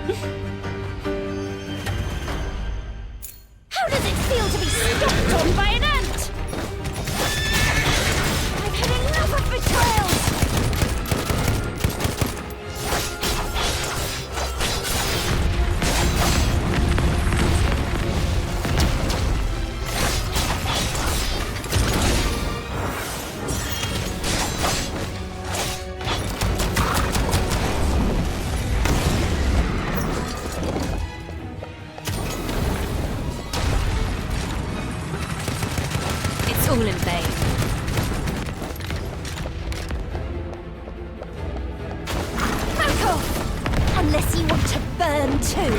How does it feel to be stomped on by an ant? I've had enough of betrayals! All in vain. Back off! Unless you want to burn too.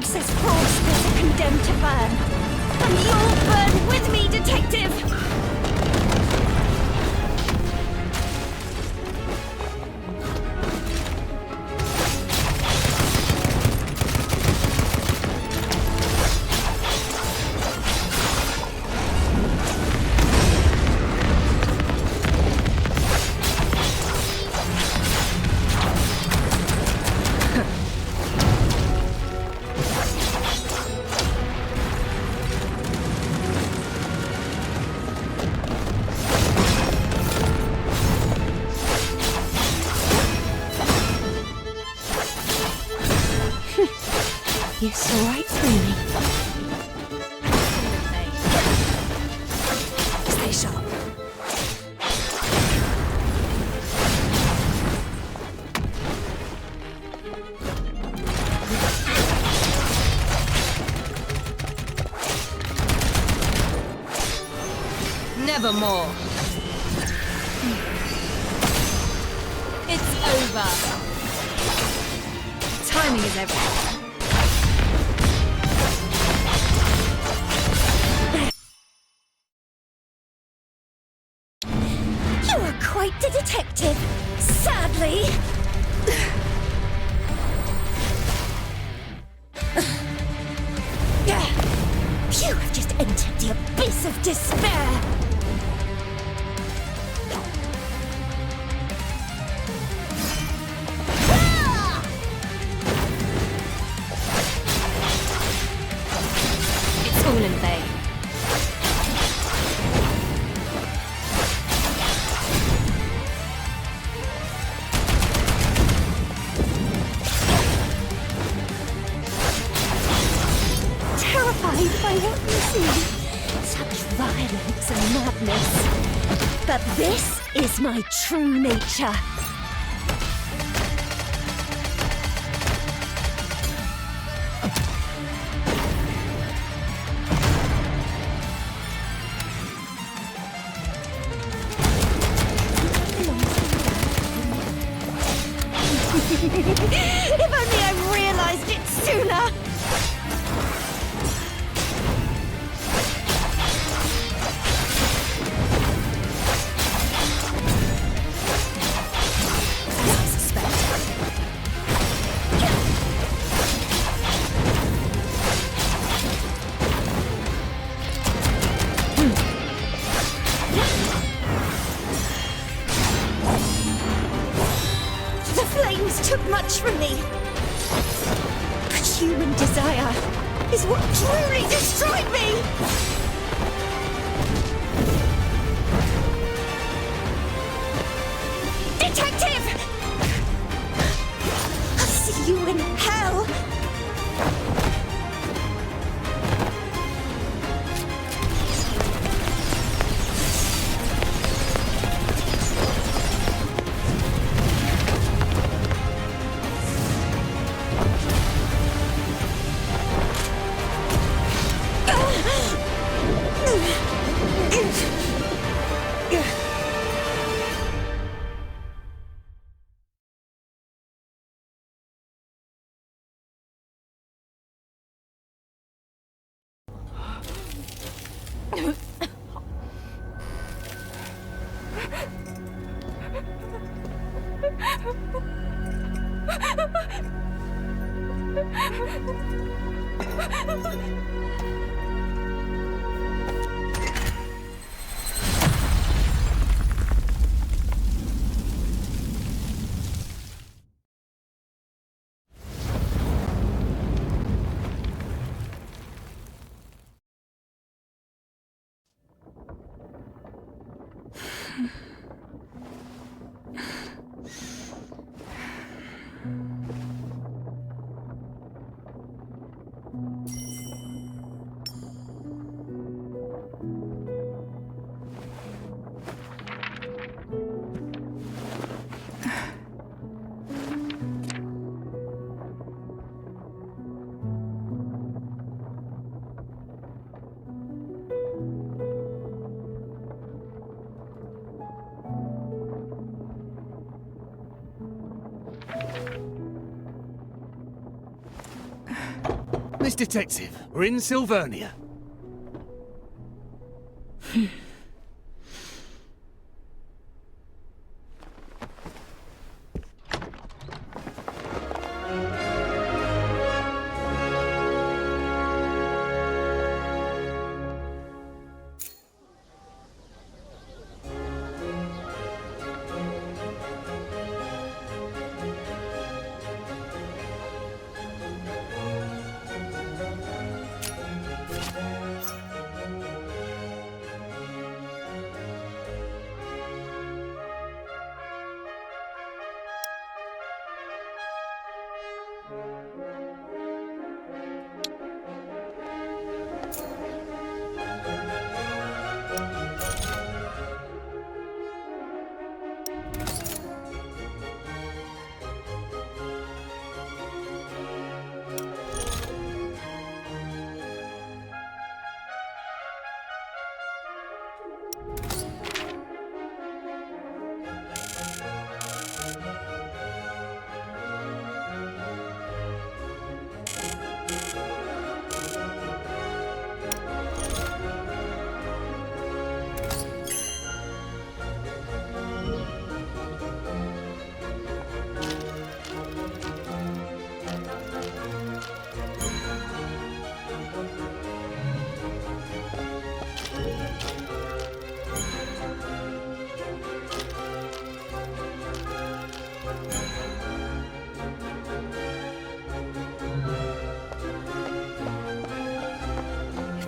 Says fraudsters are condemned to burn. And you'll burn with me, detective! You saw right through me. Stay sharp. Nevermore. It's over. Timing is everything. You are quite the detective, sadly. You have just entered the abyss of despair. It's all in vain. Terrified by what you see. Such violence and madness. But this is my true nature. If only I realized it sooner! The flames took much from me. But human desire is what truly destroyed me! Detective! I'll see you in hell! Miss Detective, we're in Sylvania.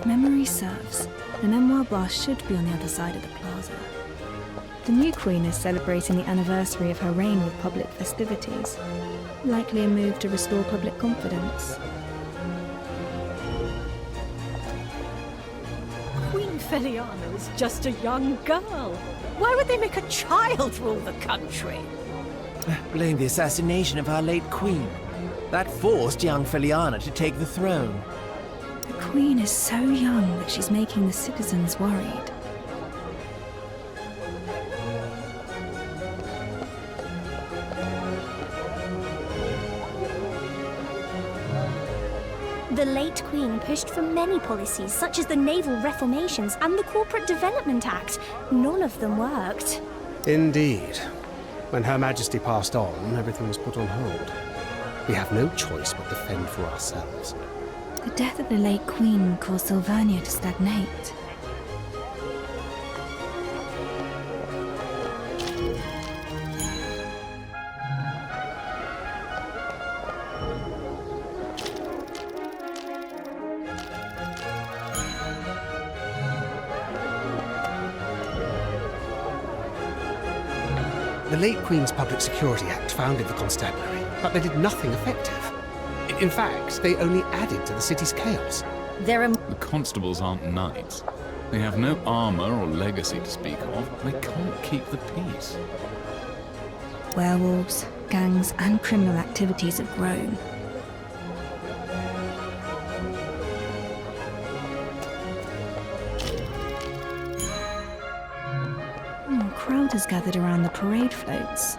Memory serves, the memoir bar should be on the other side of the plaza. The new queen is celebrating the anniversary of her reign with public festivities, likely a move to restore public confidence. Queen Feliana is just a young girl. Why would they make a child rule the country? Blame the assassination of our late queen. That forced young Feliana to take the throne. The queen is so young that she's making the citizens worried. The late Queen pushed for many policies, such as the naval reformations and the Corporate Development Act. None of them worked. Indeed. When Her Majesty passed on, everything was put on hold. We have no choice but to fend for ourselves. The death of the late queen caused Sylvania to stagnate. The late Queen's Public Security Act founded the constabulary, but they did nothing effective. In fact, they only added to the city's chaos. The constables aren't knights. They have no armor or legacy to speak of. They can't keep the peace. Werewolves, gangs, and criminal activities have grown. A crowd has gathered around the parade floats.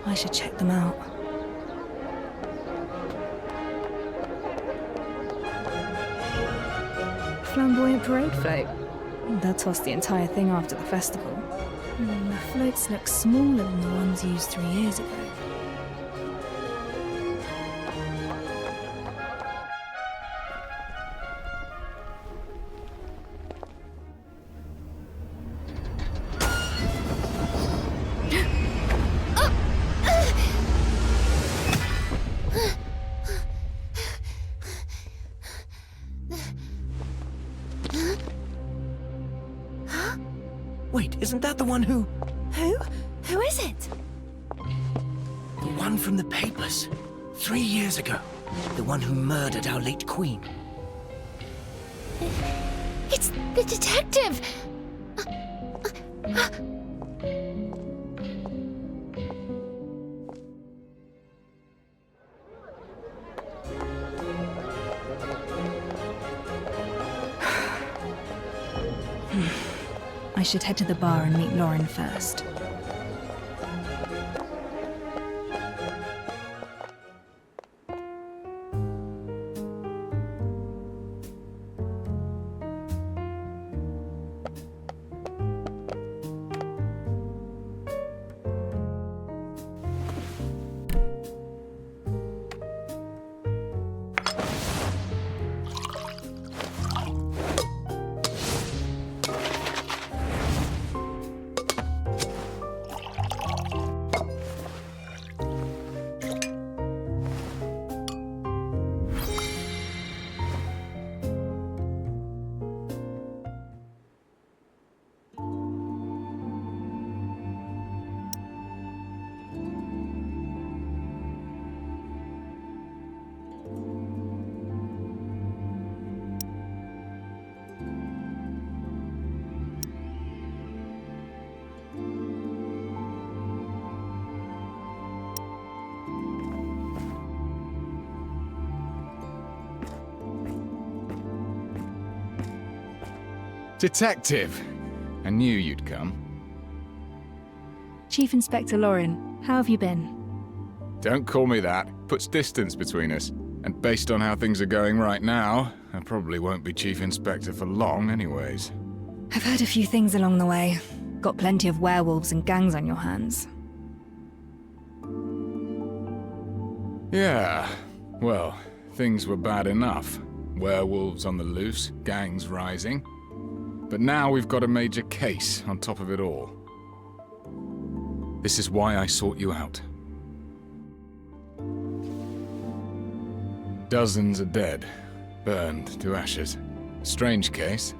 I should check them out. Flamboyant parade float. They'll toss the entire thing after the festival. The floats look smaller than the ones used 3 years ago. Wait, isn't that the one who... Who? Who is it? The one from the papers. 3 years ago. The one who murdered our late queen. It's the detective! I should head to the bar and meet Lauren first. Detective! I knew you'd come. Chief Inspector Lauren, how have you been? Don't call me that. Puts distance between us. And based on how things are going right now, I probably won't be Chief Inspector for long anyways. I've heard a few things along the way. Got plenty of werewolves and gangs on your hands. Yeah, well, things were bad enough. Werewolves on the loose, gangs rising. But now we've got a major case on top of it all. This is why I sought you out. Dozens are dead, burned to ashes. Strange case.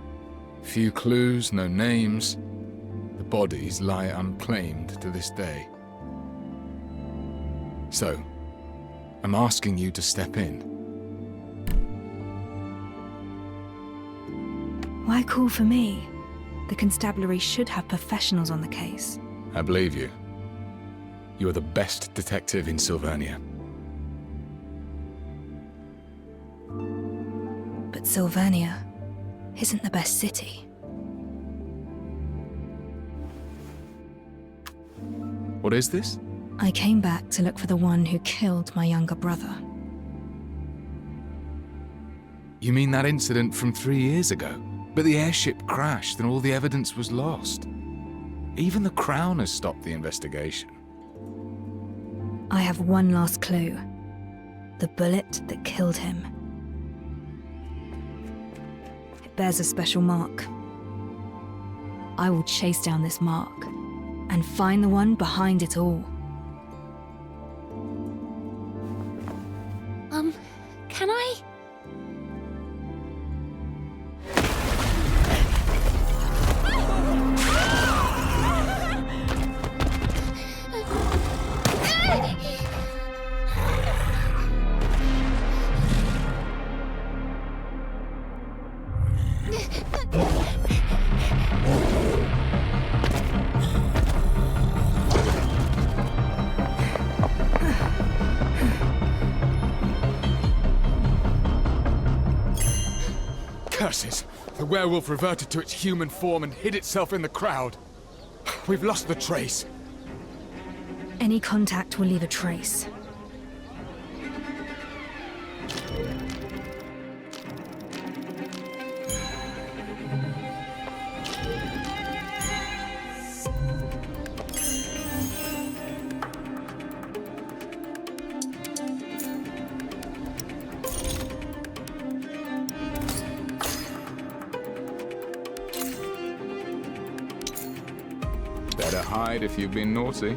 Few clues, no names. The bodies lie unclaimed to this day. So, I'm asking you to step in. Why call for me? The constabulary should have professionals on the case. I believe you. You are the best detective in Sylvania. But Sylvania isn't the best city. What is this? I came back to look for the one who killed my younger brother. You mean that incident from 3 years ago? But the airship crashed and all the evidence was lost. Even the Crown has stopped the investigation. I have one last clue. The bullet that killed him. It bears a special mark. I will chase down this mark and find the one behind it all. Can I? Curses! The werewolf reverted to its human form and hid itself in the crowd. We've lost the trace. Any contact will leave a trace. Better hide if you've been naughty.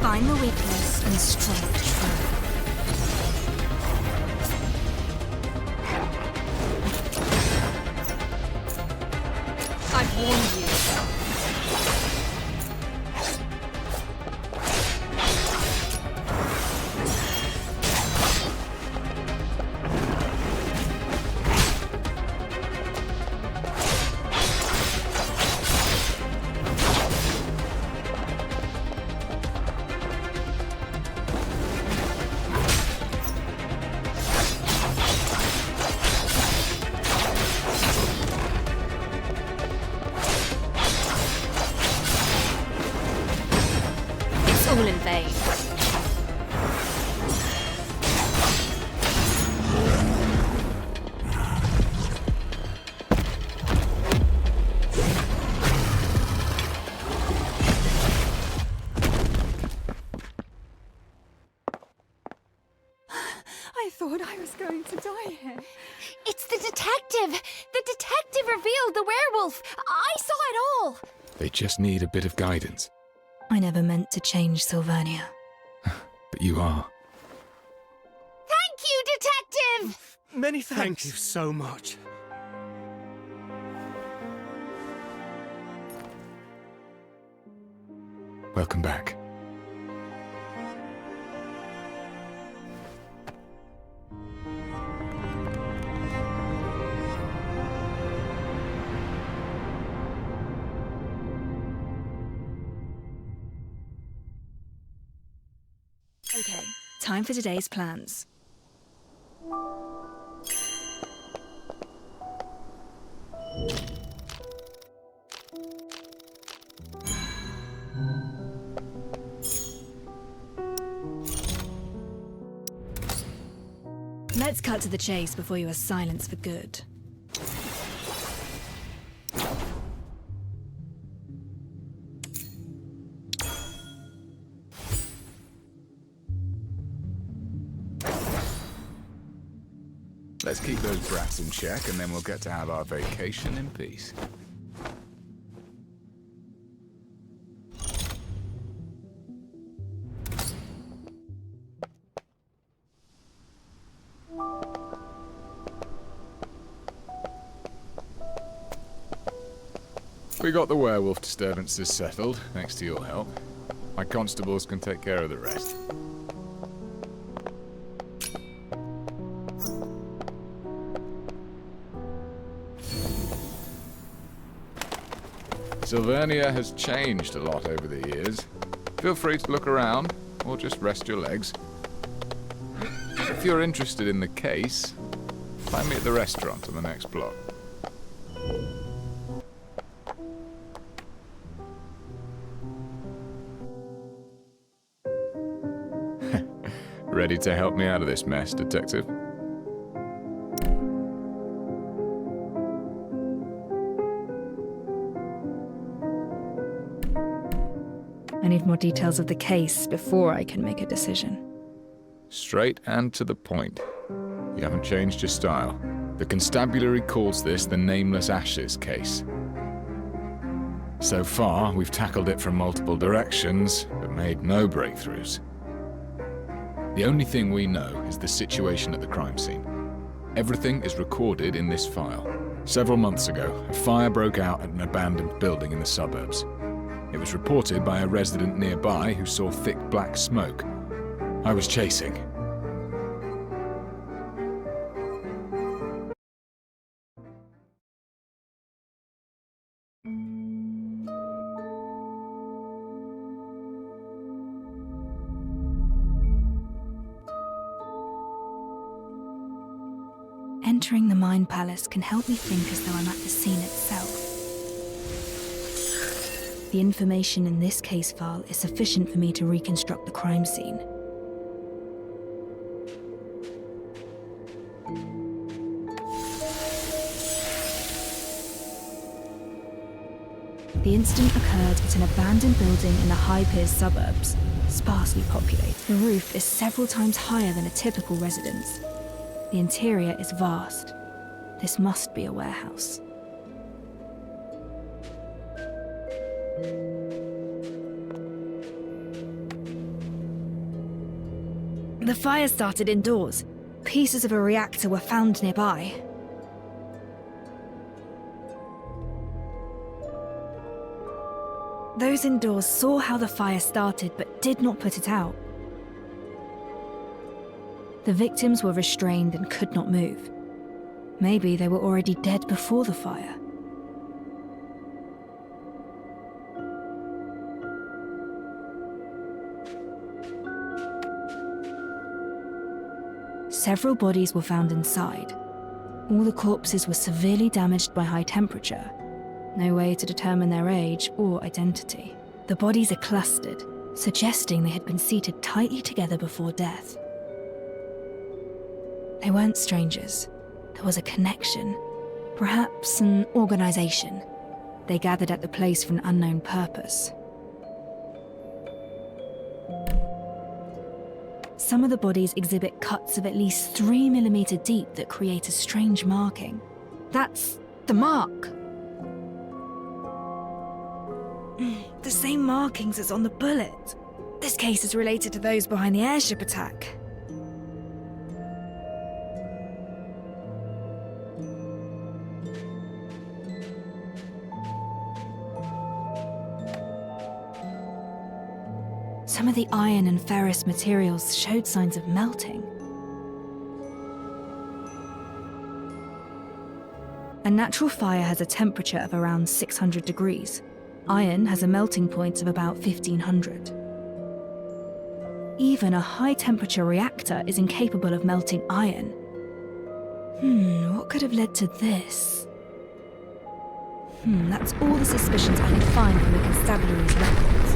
Find the weakness and strike true. I've warned you. All in vain. I thought I was going to die here. It's the detective! The detective revealed the werewolf! I saw it all! They just need a bit of guidance. I never meant to change Sylvernia. But you are. Thank you, detective! Many thanks. Thank you so much. Welcome back. Okay, time for today's plans. Let's cut to the chase before you are silenced for good. Let's keep those brats in check, and then we'll get to have our vacation in peace. We got the werewolf disturbances settled, thanks to your help. My constables can take care of the rest. Sylvernia has changed a lot over the years. Feel free to look around, or just rest your legs. If you're interested in the case, find me at the restaurant on the next block. Ready to help me out of this mess, Detective? I need more details of the case before I can make a decision. Straight and to the point. You haven't changed your style. The constabulary calls this the Nameless Ashes case. So far, we've tackled it from multiple directions, but made no breakthroughs. The only thing we know is the situation at the crime scene. Everything is recorded in this file. Several months ago, a fire broke out at an abandoned building in the suburbs. It was reported by a resident nearby who saw thick black smoke. I was chasing. Entering the Mind Palace can help me think as though I'm at the scene itself. The information in this case file is sufficient for me to reconstruct the crime scene. The incident occurred at an abandoned building in the High Piers suburbs, sparsely populated. The roof is several times higher than a typical residence. The interior is vast. This must be a warehouse. The fire started indoors. Pieces of a reactor were found nearby. Those indoors saw how the fire started but did not put it out. The victims were restrained and could not move. Maybe they were already dead before the fire. Several bodies were found inside. All the corpses were severely damaged by high temperature. No way to determine their age or identity. The bodies are clustered, suggesting they had been seated tightly together before death. They weren't strangers. There was a connection, perhaps an organization. They gathered at the place for an unknown purpose. Some of the bodies exhibit cuts of at least 3 mm deep that create a strange marking. That's the mark. The same markings as on the bullet. This case is related to those behind the airship attack. Some of the iron and ferrous materials showed signs of melting. A natural fire has a temperature of around 600 degrees. Iron has a melting point of about 1500. Even a high-temperature reactor is incapable of melting iron. What could have led to this? That's all the suspicions I can find from the constabulary's records.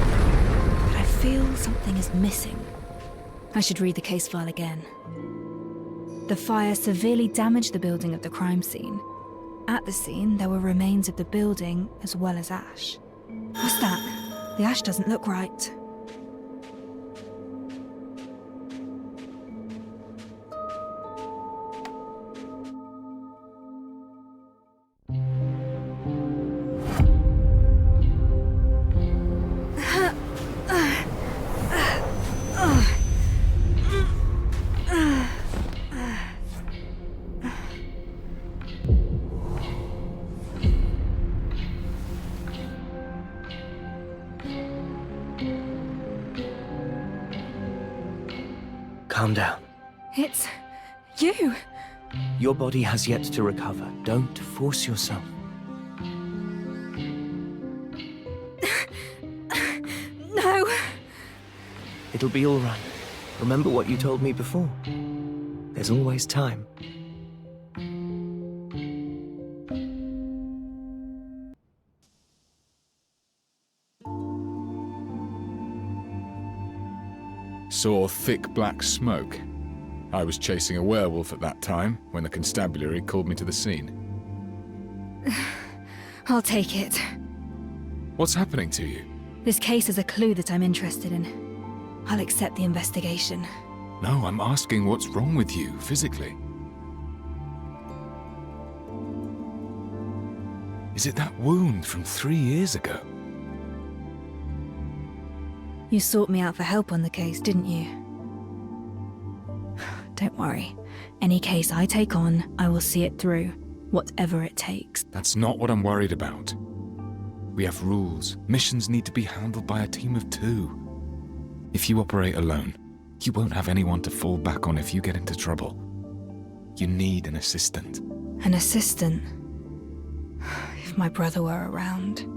But I feel something is missing. I should read the case file again. The fire severely damaged the building at the crime scene. At the scene, there were remains of the building as well as ash. What's that? The ash doesn't look right. Calm down. It's you. Your body has yet to recover. Don't force yourself. No. It'll be all right. Remember what you told me before. There's always time. Saw thick black smoke. I was chasing a werewolf at that time when the constabulary called me to the scene. I'll take it. What's happening to you? This case is a clue that I'm interested in. I'll accept the investigation. No, I'm asking what's wrong with you, physically. Is it that wound from 3 years ago? You sought me out for help on the case, didn't you? Don't worry. Any case I take on, I will see it through, whatever it takes. That's not what I'm worried about. We have rules. Missions need to be handled by a team of 2. If you operate alone, you won't have anyone to fall back on if you get into trouble. You need an assistant. An assistant? If my brother were around.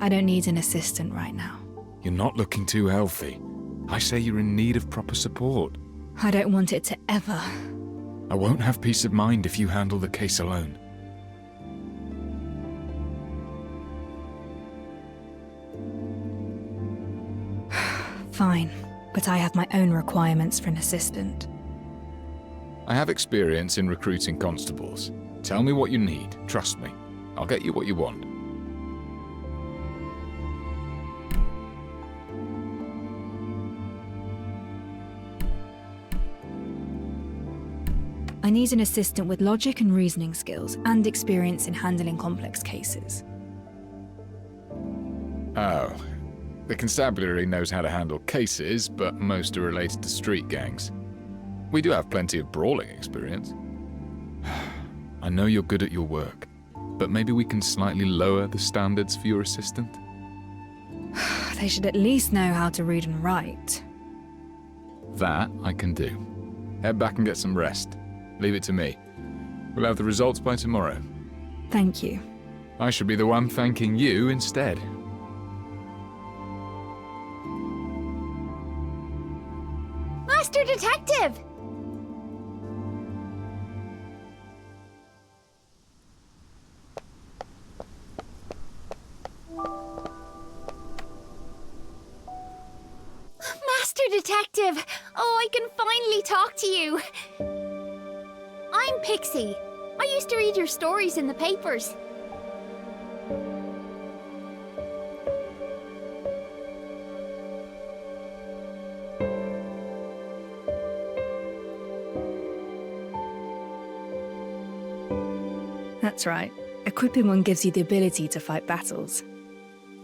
I don't need an assistant right now. You're not looking too healthy. I say you're in need of proper support. I don't want it to ever I won't have peace of mind if you handle the case alone. Fine, but I have my own requirements for an assistant. I have experience in recruiting constables. Tell me what you need. Trust me. I'll get you what you want. I need an assistant with logic and reasoning skills and experience in handling complex cases. Oh. The constabulary knows how to handle cases, but most are related to street gangs. We do have plenty of brawling experience. I know you're good at your work, but maybe we can slightly lower the standards for your assistant? They should at least know how to read and write. That I can do. Head back and get some rest. Leave it to me. We'll have the results by tomorrow. Thank you. I should be the one thanking you instead. Master Detective! Master Detective! Oh, I can finally talk to you! I'm Pixie. I used to read your stories in the papers. That's right. Equipping one gives you the ability to fight battles.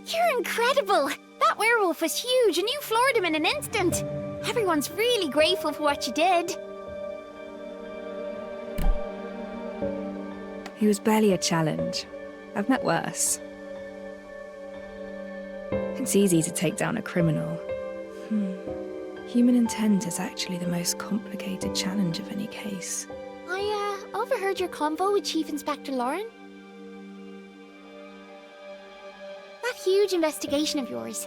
You're incredible! That werewolf was huge and you floored him in an instant! Everyone's really grateful for what you did. He was barely a challenge. I've met worse. It's easy to take down a criminal. Human intent is actually the most complicated challenge of any case. I overheard your convo with Chief Inspector Lauren. That huge investigation of yours.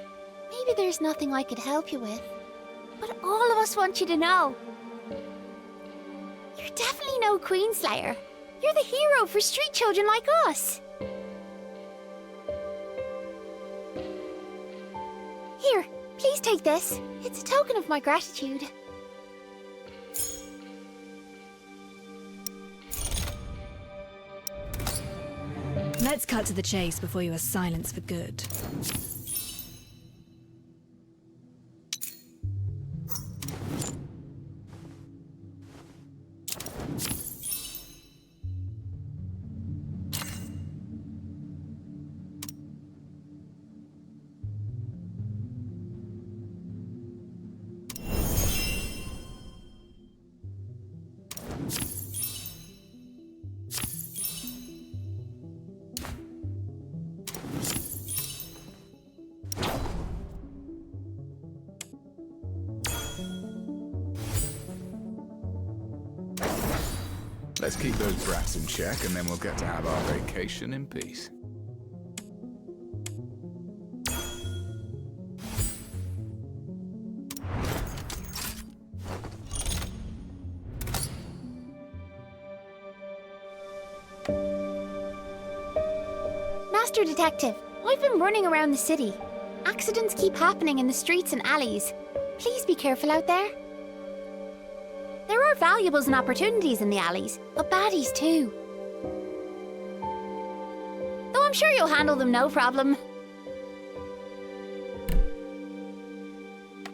Maybe there's nothing I could help you with. But all of us want you to know. You're definitely no Queenslayer. You're the hero for street children like us. Here, please take this. It's a token of my gratitude. Let's cut to the chase before you are silenced for good. Let's keep those brats in check, and then we'll get to have our vacation in peace. Master Detective, I've been running around the city. Accidents keep happening in the streets and alleys. Please be careful out there. There are valuables and opportunities in the alleys, but baddies too. Though I'm sure you'll handle them no problem.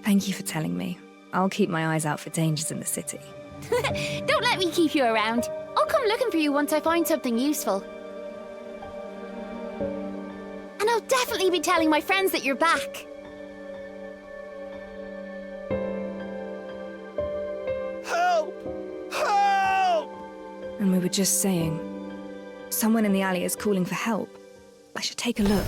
Thank you for telling me. I'll keep my eyes out for dangers in the city. Don't let me keep you around. I'll come looking for you once I find something useful. And I'll definitely be telling my friends that you're back. And we were just saying, someone in the alley is calling for help. I should take a look.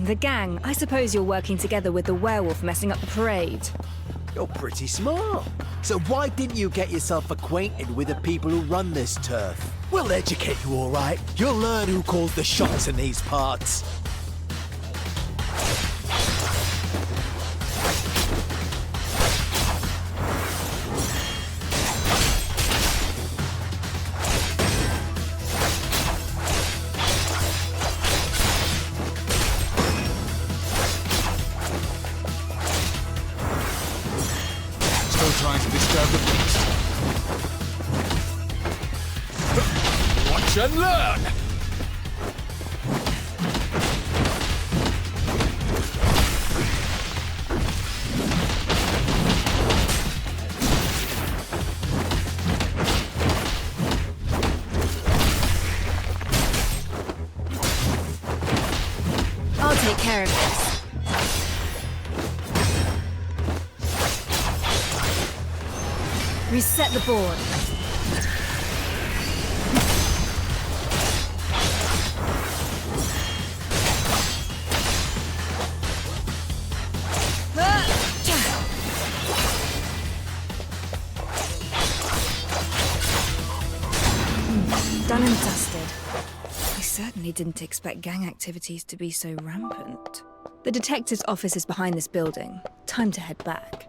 The gang. I suppose you're working together with the werewolf messing up the parade. You're pretty smart. So why didn't you get yourself acquainted with the people who run this turf? We'll educate you, all right. You'll learn who calls the shots in these parts. Still trying to disturb the peace. Watch and learn! I'll take care of this. Reset the board. Done and dusted. I certainly didn't expect gang activities to be so rampant. The detective's office is behind this building. Time to head back.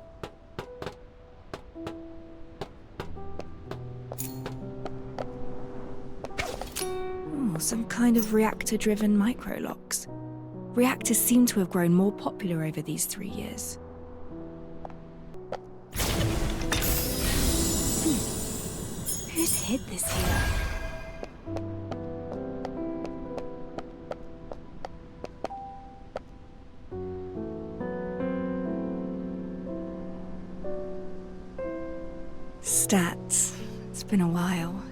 Oh, some kind of reactor-driven microlocks. Reactors seem to have grown more popular over these 3 years. Who's hid this here? Stats. It's been a while.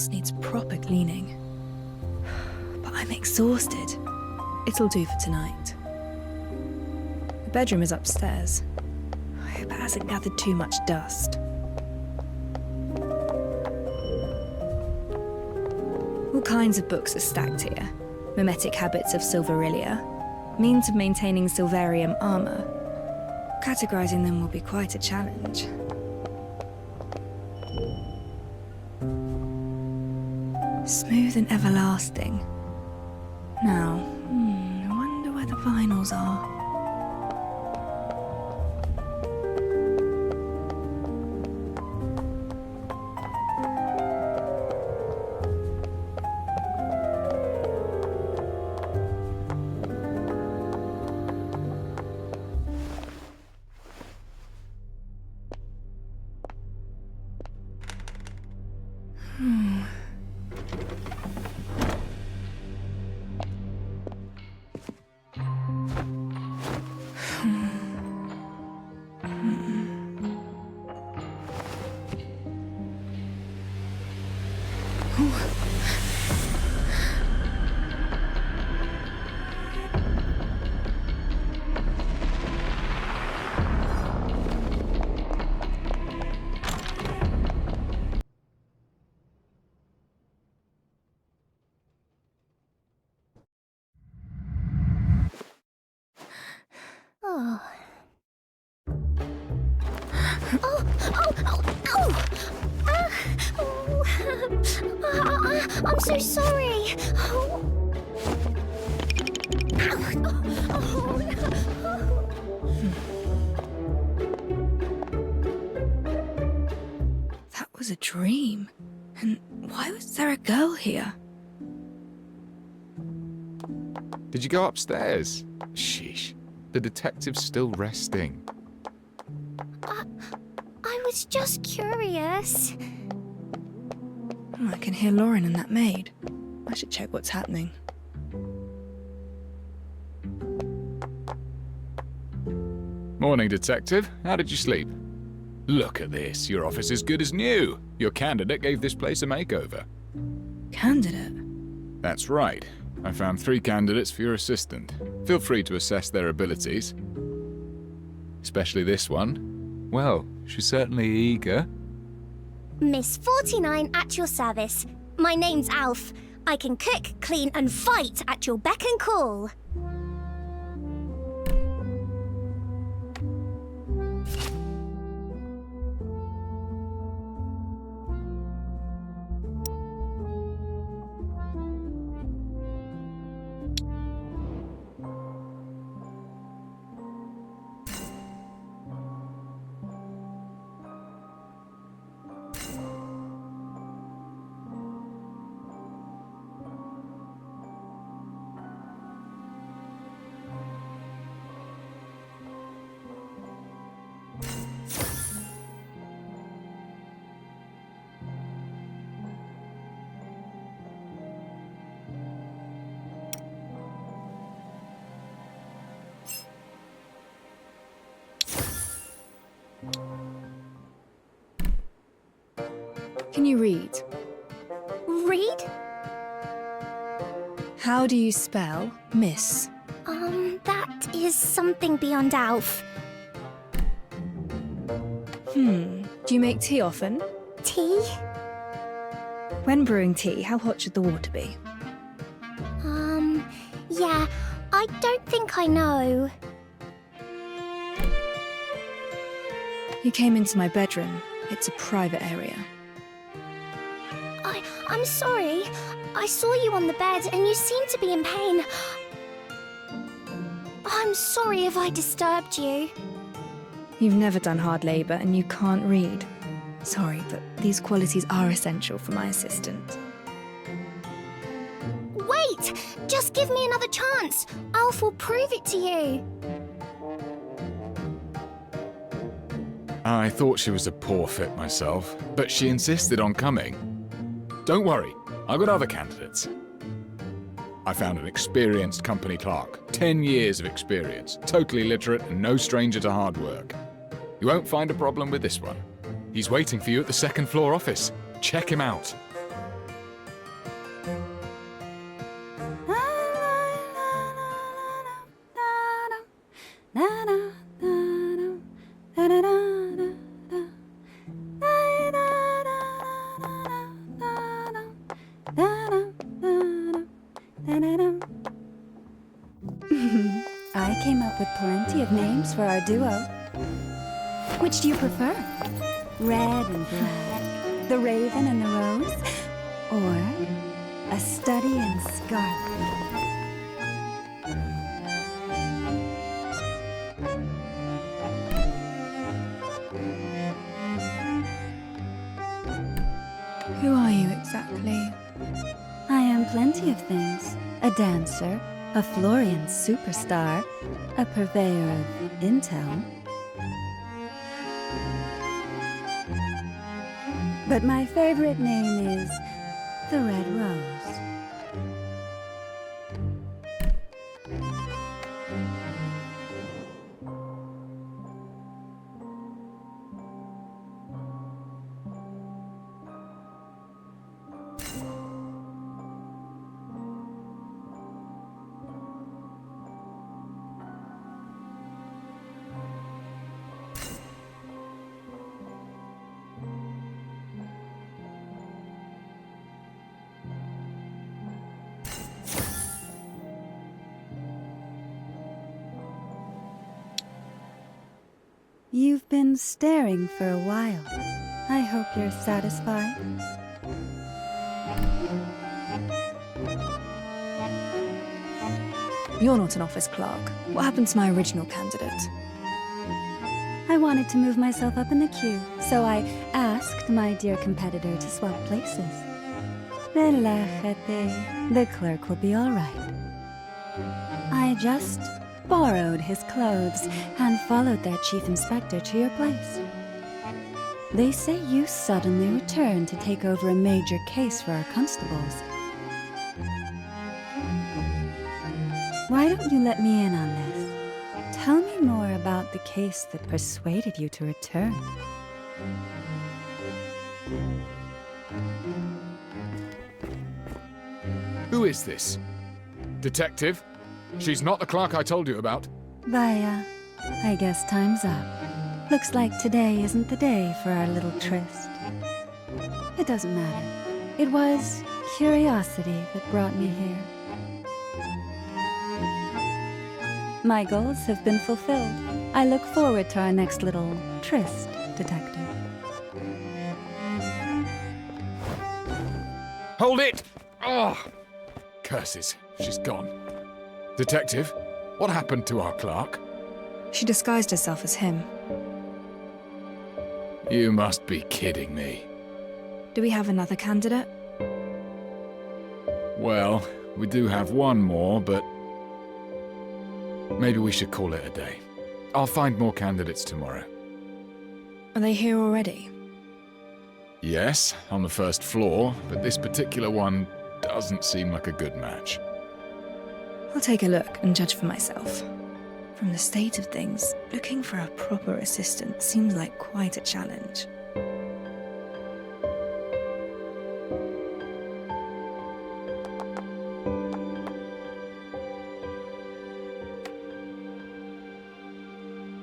Needs proper cleaning. But I'm exhausted. It'll do for tonight. The bedroom is upstairs. I hope it hasn't gathered too much dust. All kinds of books are stacked here. Mimetic habits of Silverillia, means of maintaining Silvarium armor. Categorizing them will be quite a challenge. Smooth and everlasting. Now, I wonder where the vinyls are. I'm so sorry. a dream. And why was there a girl here? Did you go upstairs? Sheesh. The detective's still resting. I was just curious. I can hear Lauren and that maid. I should check what's happening. Morning, detective. How did you sleep? Look at this. Your office is good as new. Your candidate gave this place a makeover. Candidate? That's right. I found 3 candidates for your assistant. Feel free to assess their abilities. Especially this one. Well, she's certainly eager. Miss 49 at your service. My name's Alf. I can cook, clean, and fight at your beck and call. Can you read? Read? How do you spell miss? That is something beyond Alf. Do you make tea often? Tea? When brewing tea, how hot should the water be? Yeah, I don't think I know. You came into my bedroom. It's a private area. I'm sorry. I saw you on the bed and you seemed to be in pain. I'm sorry if I disturbed you. You've never done hard labour and you can't read. Sorry, but these qualities are essential for my assistant. Wait! Just give me another chance. Alf will prove it to you. I thought she was a poor fit myself, but she insisted on coming. Don't worry, I've got other candidates. I found an experienced company clerk, 10 years of experience, totally literate and no stranger to hard work. You won't find a problem with this one. He's waiting for you at the second floor office. Check him out. I came up with plenty of names for our duo. Which do you prefer? Red and black, the raven and the rose, or a study and scarlet? Who are you exactly? I am plenty of things. A dancer, a Florian superstar, a purveyor of intel. But my favorite name is the Red Rose. You've been staring for a while. I hope you're satisfied. You're not an office clerk. What happened to my original candidate? I wanted to move myself up in the queue, so I asked my dear competitor to swap places. Relájate. The clerk will be all right. I just borrowed his clothes and followed their chief inspector to your place. They say you suddenly returned to take over a major case for our constables. Why don't you let me in on this? Tell me more about the case that persuaded you to return. Who is this? Detective? She's not the clerk I told you about. Vaya, I guess time's up. Looks like today isn't the day for our little tryst. It doesn't matter. It was curiosity that brought me here. My goals have been fulfilled. I look forward to our next little tryst, Detective. Hold it! Oh! Curses, she's gone. Detective, what happened to our clerk? She disguised herself as him. You must be kidding me. Do we have another candidate? Well, we do have one more, but maybe we should call it a day. I'll find more candidates tomorrow. Are they here already? Yes, on the first floor, but this particular one doesn't seem like a good match. I'll take a look and judge for myself. From the state of things, looking for a proper assistant seems like quite a challenge.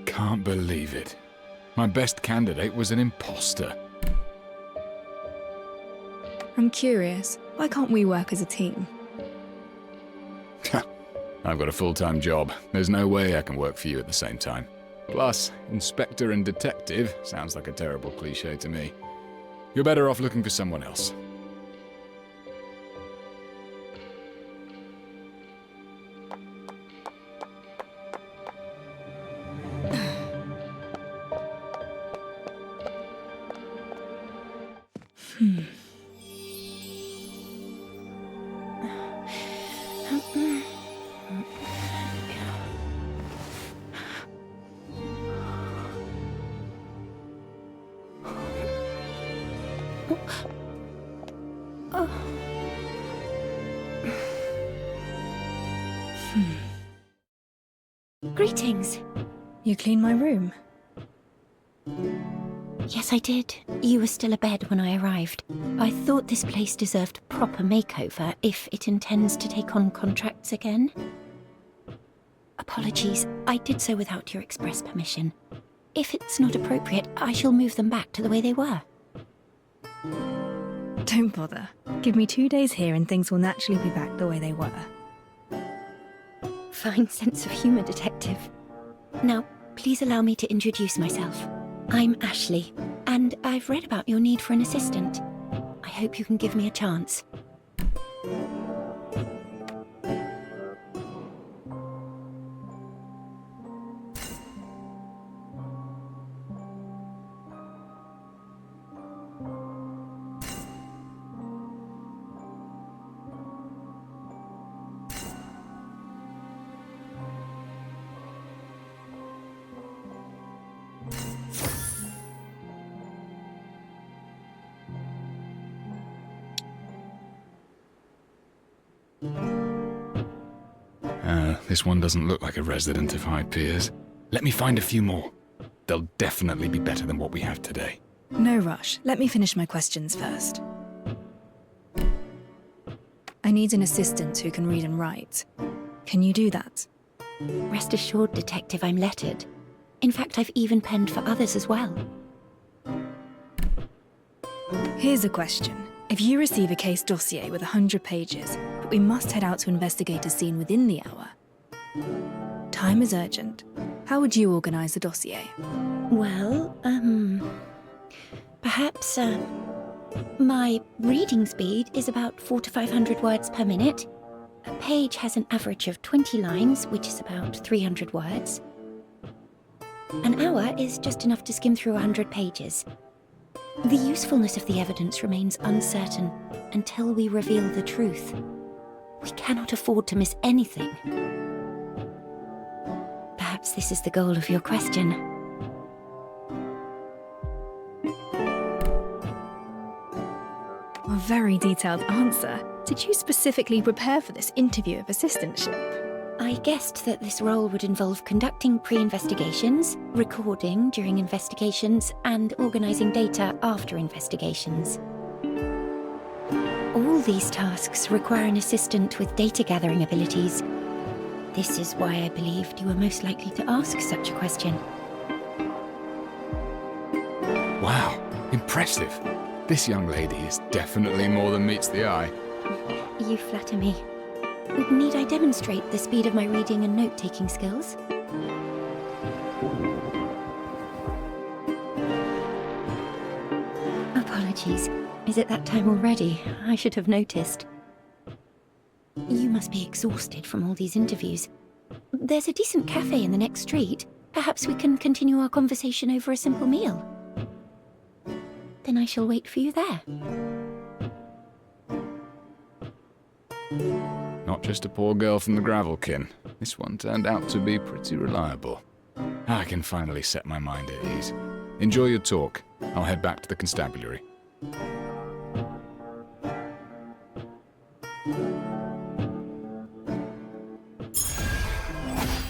Can't believe it. My best candidate was an imposter. I'm curious, why can't we work as a team? I've got a full-time job. There's no way I can work for you at the same time. Plus, inspector and detective sounds like a terrible cliché to me. You're better off looking for someone else. Greetings. You cleaned my room? Yes, I did. You were still abed when I arrived. I thought this place deserved a proper makeover if it intends to take on contracts again. Apologies, I did so without your express permission. If it's not appropriate, I shall move them back to the way they were. Don't bother. Give me 2 days here and things will naturally be back the way they were. Fine sense of humour, Detective. Now, please allow me to introduce myself. I'm Ashley, and I've read about your need for an assistant. I hope you can give me a chance. This one doesn't look like a resident of Hyde Piers. Let me find a few more. They'll definitely be better than what we have today. No rush. Let me finish my questions first. I need an assistant who can read and write. Can you do that? Rest assured, Detective, I'm lettered. In fact, I've even penned for others as well. Here's a question. If you receive a case dossier with 100 pages, but we must head out to investigate a scene within the hour. Time is urgent. How would you organise the dossier? Well, perhaps, my reading speed is about 400 to 500 words per minute. A page has an average of 20 lines, which is about 300 words. An hour is just enough to skim through 100 pages. The usefulness of the evidence remains uncertain until we reveal the truth. We cannot afford to miss anything. Perhaps this is the goal of your question. A very detailed answer. Did you specifically prepare for this interview of assistantship? I guessed that this role would involve conducting pre-investigations, recording during investigations, and organising data after investigations. All these tasks require an assistant with data-gathering abilities. This is why I believed you were most likely to ask such a question. Wow, impressive. This young lady is definitely more than meets the eye. You flatter me. Need I demonstrate the speed of my reading and note-taking skills? Apologies. Is it that time already? I should have noticed. You must be exhausted from all these interviews. There's a decent cafe in the next street. Perhaps we can continue our conversation over a simple meal. Then I shall wait for you there. Not just a poor girl from the Gravelkin. This one turned out to be pretty reliable. I can finally set my mind at ease. Enjoy your talk. I'll head back to the constabulary.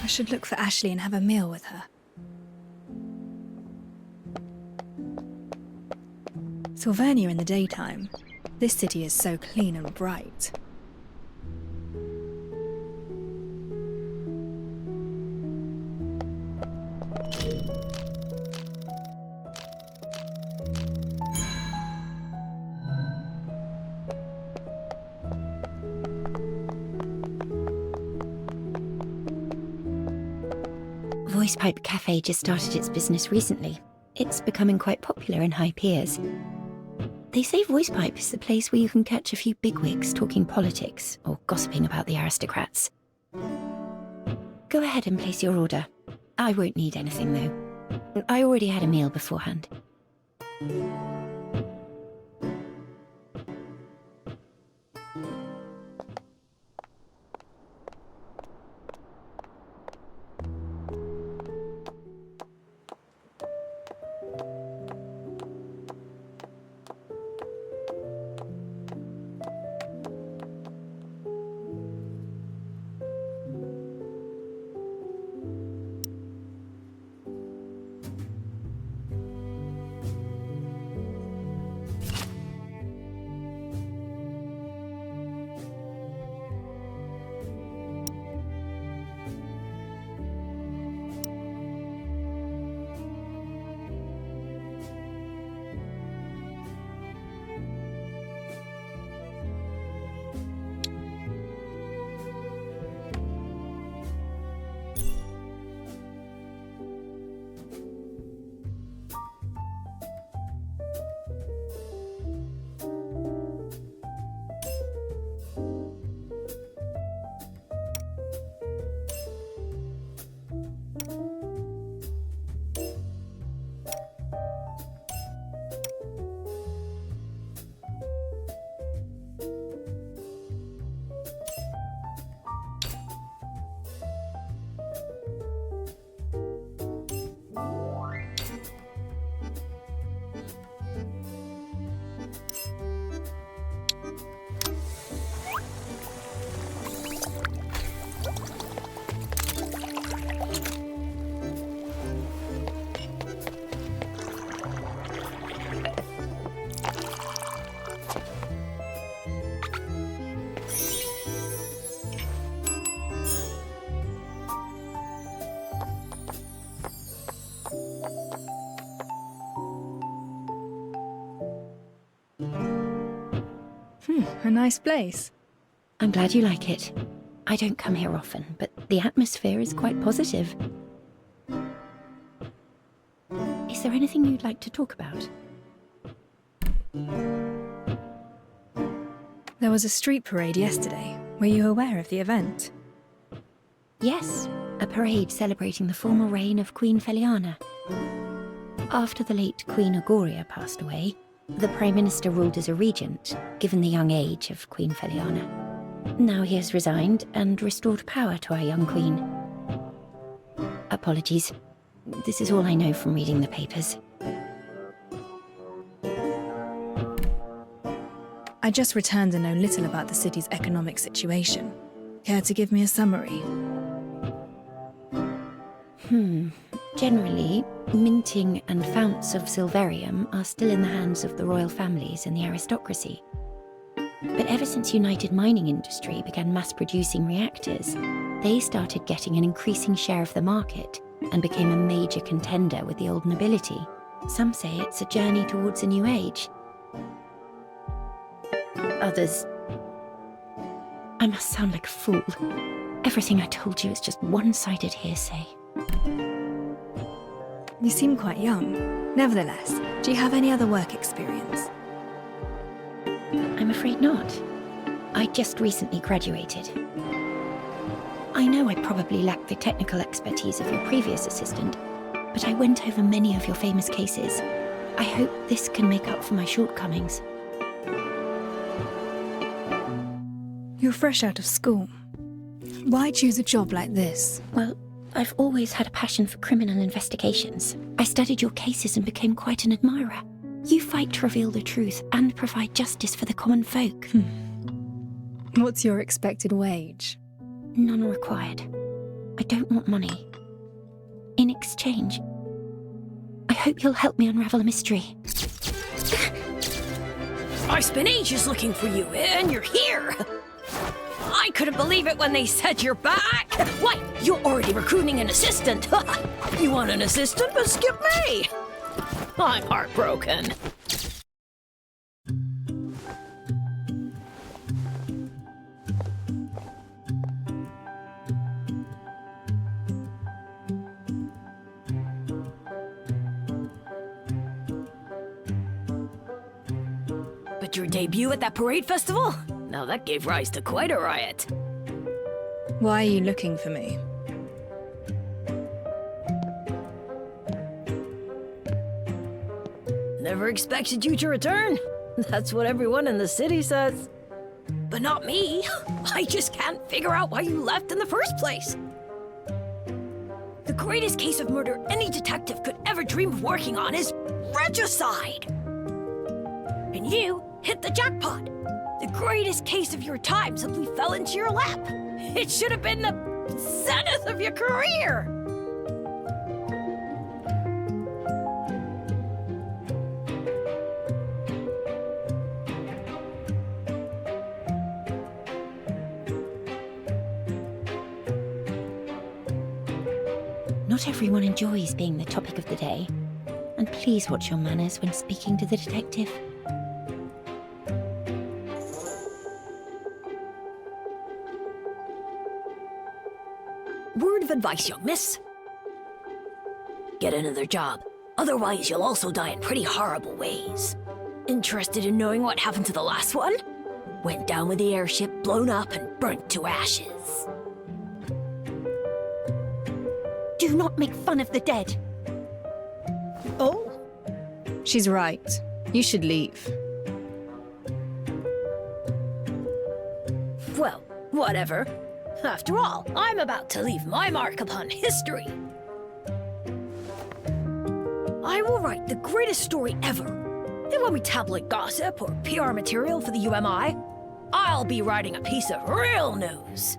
I should look for Ashley and have a meal with her. Sylvernia in the daytime. This city is so clean and bright. Voicepipe Cafe just started its business recently. It's becoming quite popular in High Piers. They say Voicepipe is the place where you can catch a few bigwigs talking politics or gossiping about the aristocrats. Go ahead and place your order. I won't need anything, though. I already had a meal beforehand. A nice place. I'm glad you like it. I don't come here often, but the atmosphere is quite positive. Is there anything you'd like to talk about? There was a street parade yesterday. Were you aware of the event? Yes, a parade celebrating the former reign of Queen Feliana. After the late Queen Agoria passed away, the Prime Minister ruled as a regent, given the young age of Queen Feliana. Now he has resigned and restored power to our young queen. Apologies. This is all I know from reading the papers. I just returned and know little about the city's economic situation. Care to give me a summary? Generally, minting and founts of silverium are still in the hands of the royal families and the aristocracy. But ever since United Mining Industry began mass-producing reactors, they started getting an increasing share of the market and became a major contender with the old nobility. Some say it's a journey towards a new age. Others... I must sound like a fool. Everything I told you is just one-sided hearsay. You seem quite young. Nevertheless, do you have any other work experience? I'm afraid not. I just recently graduated. I know I probably lack the technical expertise of your previous assistant, but I went over many of your famous cases. I hope this can make up for my shortcomings. You're fresh out of school. Why choose a job like this? Well, I've always had a passion for criminal investigations. I studied your cases and became quite an admirer. You fight to reveal the truth and provide justice for the common folk. What's your expected wage? None required. I don't want money. In exchange, I hope you'll help me unravel a mystery. I spent ages looking for you, and you're here! I couldn't believe it when they said you're back! Why, you're already recruiting an assistant! You want an assistant, but skip me! I'm heartbroken. But your debut at that parade festival? Now that gave rise to quite a riot. Why are you looking for me? Never expected you to return. That's what everyone in the city says. But not me. I just can't figure out why you left in the first place. The greatest case of murder any detective could ever dream of working on is regicide. And you hit the jackpot. The greatest case of your time simply fell into your lap. It should have been the zenith of your career. Not everyone enjoys being the topic of the day. And please watch your manners when speaking to the detective. Word of advice, young miss. Get another job. Otherwise, you'll also die in pretty horrible ways. Interested in knowing what happened to the last one? Went down with the airship, blown up, and burnt to ashes. Do not make fun of the dead. Oh? She's right. You should leave. Well, whatever. After all, I'm about to leave my mark upon history. I will write the greatest story ever. It won't be tabloid gossip or PR material for the UMI. I'll be writing a piece of real news.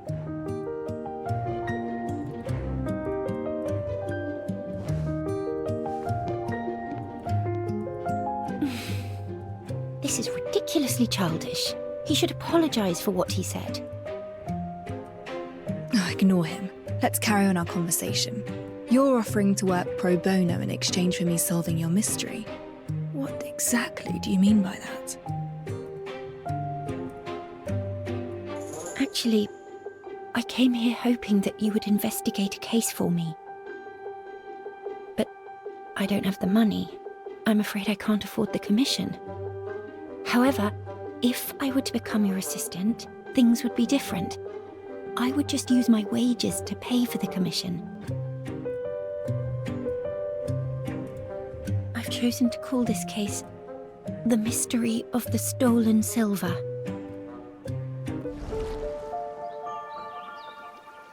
This is ridiculously childish. He should apologize for what he said. Ignore him. Let's carry on our conversation. You're offering to work pro bono in exchange for me solving your mystery. What exactly do you mean by that? Actually, I came here hoping that you would investigate a case for me. But I don't have the money. I'm afraid I can't afford the commission. However, if I were to become your assistant, things would be different. I would just use my wages to pay for the commission. I've chosen to call this case The Mystery of the Stolen Silver.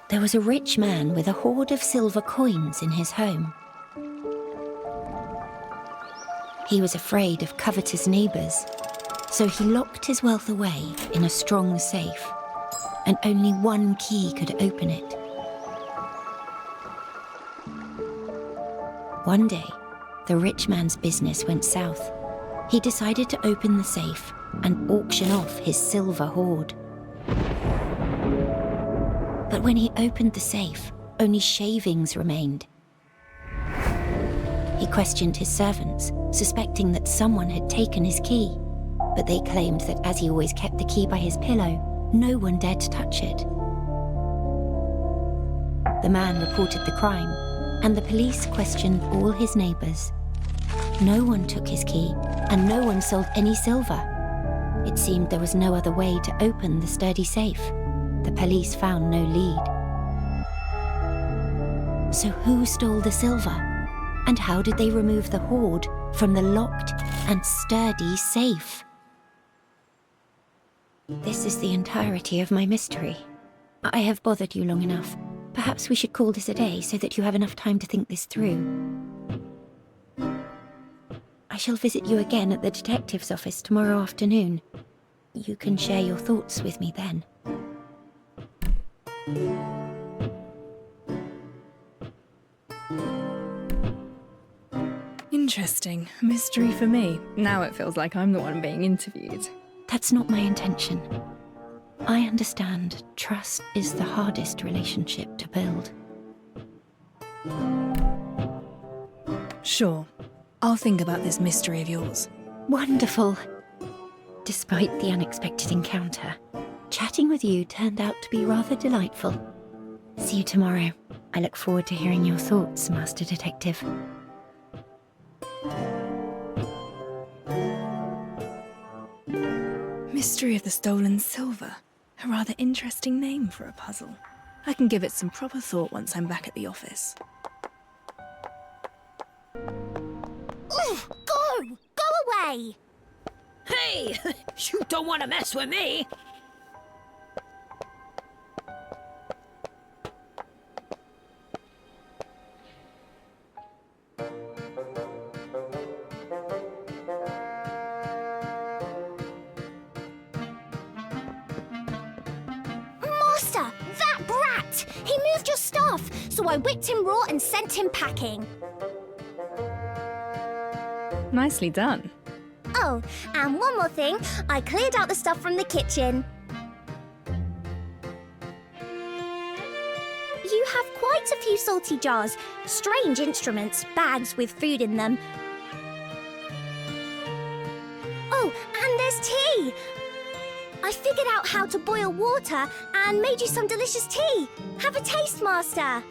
There was a rich man with a hoard of silver coins in his home. He was afraid of covetous neighbours, so he locked his wealth away in a strong safe, and only one key could open it. One day, the rich man's business went south. He decided to open the safe and auction off his silver hoard. But when he opened the safe, only shavings remained. He questioned his servants, suspecting that someone had taken his key, but they claimed that as he always kept the key by his pillow, no one dared to touch it. The man reported the crime, and the police questioned all his neighbours. No one took his key, and no one sold any silver. It seemed there was no other way to open the sturdy safe. The police found no lead. So who stole the silver? And how did they remove the hoard from the locked and sturdy safe? This is the entirety of my mystery. I have bothered you long enough. Perhaps we should call this a day so that you have enough time to think this through. I shall visit you again at the detective's office tomorrow afternoon. You can share your thoughts with me then. Interesting. Mystery for me. Now it feels like I'm the one being interviewed. That's not my intention. I understand trust is the hardest relationship to build. Sure. I'll think about this mystery of yours. Wonderful. Despite the unexpected encounter, chatting with you turned out to be rather delightful. See you tomorrow. I look forward to hearing your thoughts, Master Detective. Mystery of the Stolen Silver. A rather interesting name for a puzzle. I can give it some proper thought once I'm back at the office. Oof, go! Go away! Hey! You don't want to mess with me! Master, that brat! He moved your stuff, so I whipped him raw and sent him packing. Nicely done. Oh, and one more thing, I cleared out the stuff from the kitchen. You have quite a few salty jars, strange instruments, bags with food in them. Oh, and there's tea! I figured out how to boil water and made you some delicious tea. Have a taste, Master.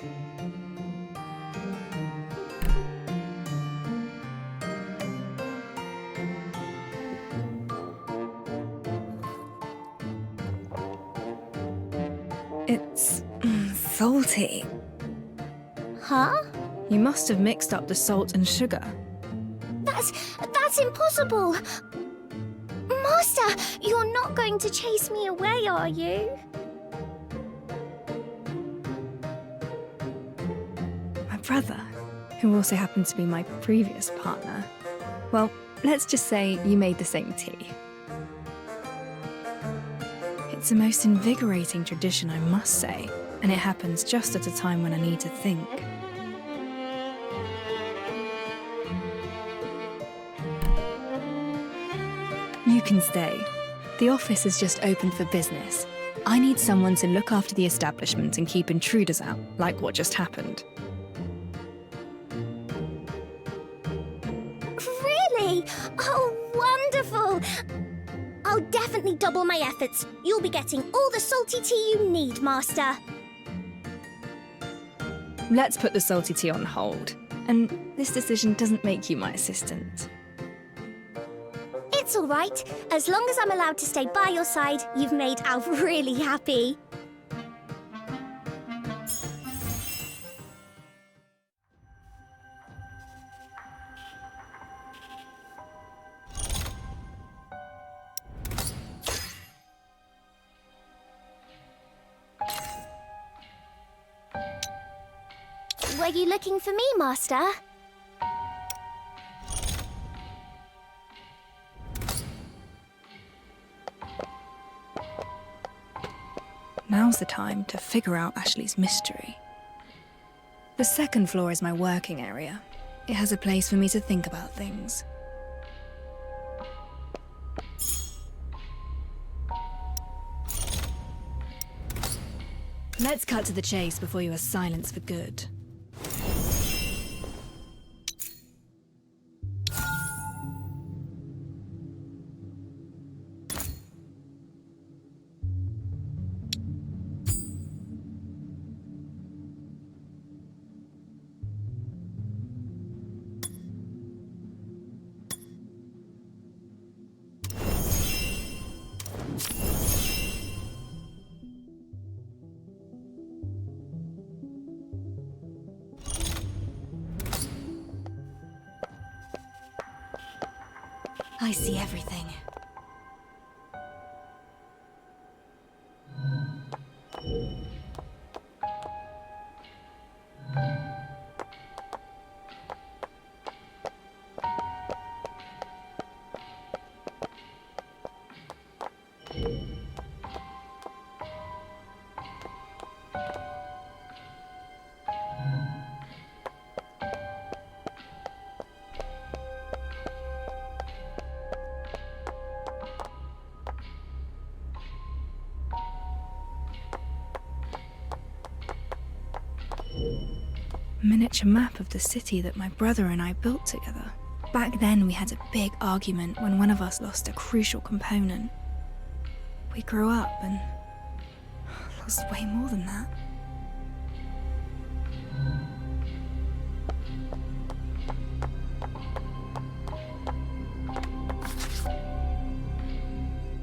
It's salty. Huh? You must have mixed up the salt and sugar. That's impossible. Master, you're not going to chase me away, are you? My brother, who also happened to be my previous partner. Well, let's just say you made the same tea. It's the most invigorating tradition, I must say, and it happens just at a time when I need to think. You can stay. The office has just opened for business. I need someone to look after the establishment and keep intruders out, like what just happened. Really? Oh, wonderful! I'll definitely double my efforts. You'll be getting all the salty tea you need, Master. Let's put the salty tea on hold. And this decision doesn't make you my assistant. It's all right. As long as I'm allowed to stay by your side, you've made Alf really happy. like you looking for me, Master. Now's the time to figure out Ashley's mystery. The second floor is my working area. It has a place for me to think about things. Let's cut to the chase before you are silenced for good. I see everything. Miniature map of the city that my brother and I built together. Back then we had a big argument when one of us lost a crucial component. We grew up and lost way more than that.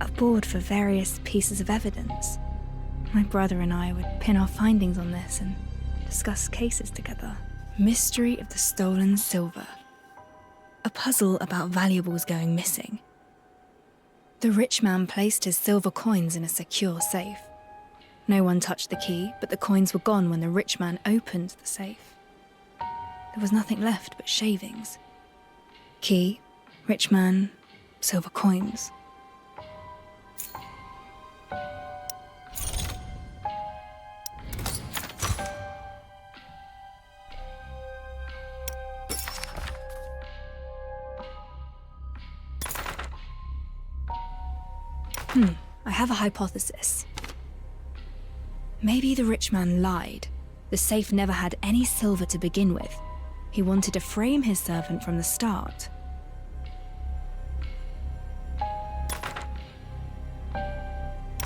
A board for various pieces of evidence. My brother and I would pin our findings on this and discuss cases together. Mystery of the stolen silver. A puzzle about valuables going missing. The rich man placed his silver coins in a secure safe. No one touched the key, but the coins were gone when the rich man opened the safe. There was nothing left but shavings. Key, rich man, silver coins. I have a hypothesis. Maybe the rich man lied. The safe never had any silver to begin with. He wanted to frame his servant from the start.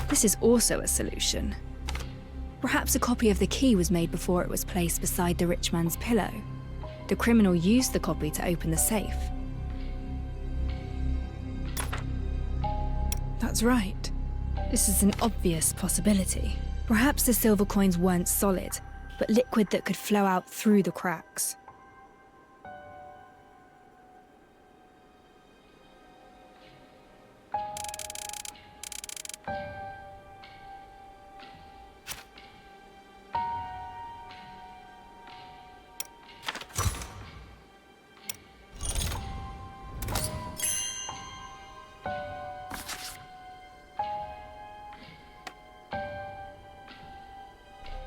This is also a solution. Perhaps a copy of the key was made before it was placed beside the rich man's pillow. The criminal used the copy to open the safe. That's right. This is an obvious possibility. Perhaps the silver coins weren't solid, but liquid that could flow out through the cracks.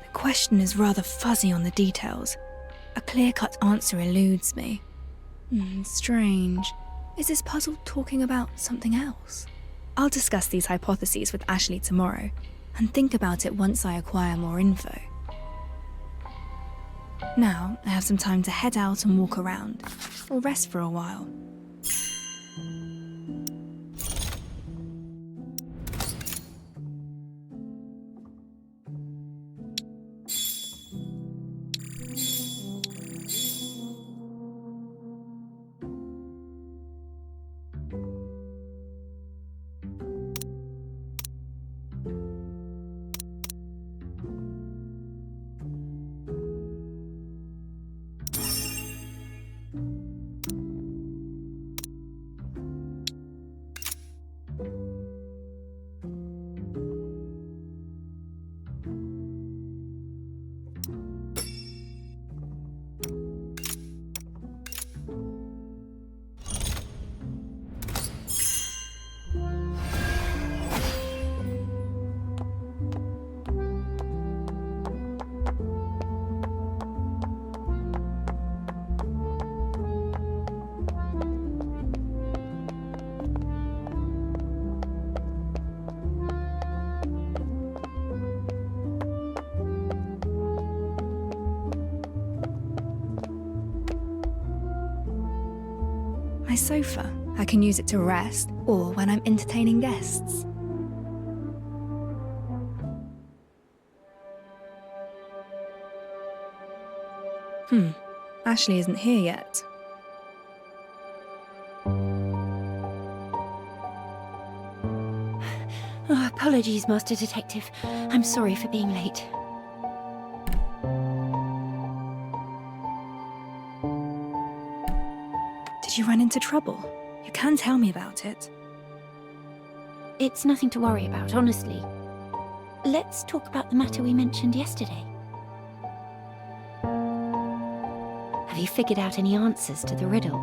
The question is rather fuzzy on the details. A clear-cut answer eludes me. Strange. Is this puzzle talking about something else? I'll discuss these hypotheses with Ashley tomorrow, and think about it once I acquire more info. Now, I have some time to head out and walk around, or rest for a while. My sofa. I can use it to rest, or when I'm entertaining guests. Ashley isn't here yet. Oh, apologies, Master Detective. I'm sorry for being late. Did you run into trouble? You can tell me about it. It's nothing to worry about, honestly. Let's talk about the matter we mentioned yesterday. Have you figured out any answers to the riddle?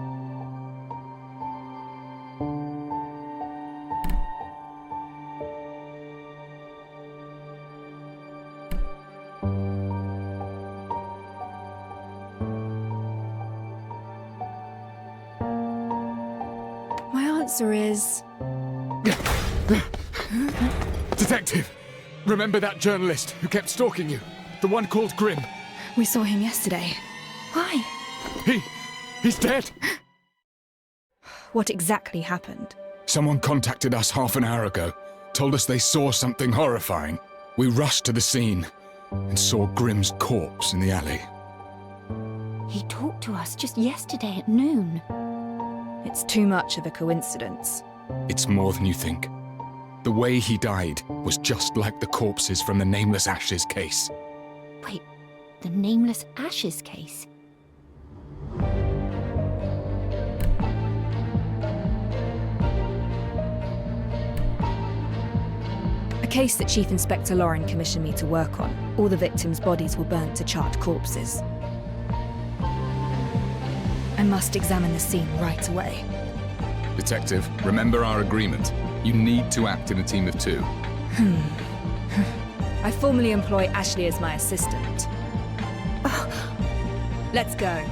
My answer is... Detective! Remember that journalist who kept stalking you? The one called Grimm? We saw him yesterday. Why? He's dead! What exactly happened? Someone contacted us half an hour ago, told us they saw something horrifying. We rushed to the scene and saw Grimm's corpse in the alley. He talked to us just yesterday at noon. It's too much of a coincidence. It's more than you think. The way he died was just like the corpses from the Nameless Ashes case. Wait, the Nameless Ashes case? A case that Chief Inspector Lauren commissioned me to work on. All the victims' bodies were burnt to charred corpses. I must examine the scene right away. Detective, remember our agreement. You need to act in a team of two. I formally employ Ashley as my assistant. Let's go.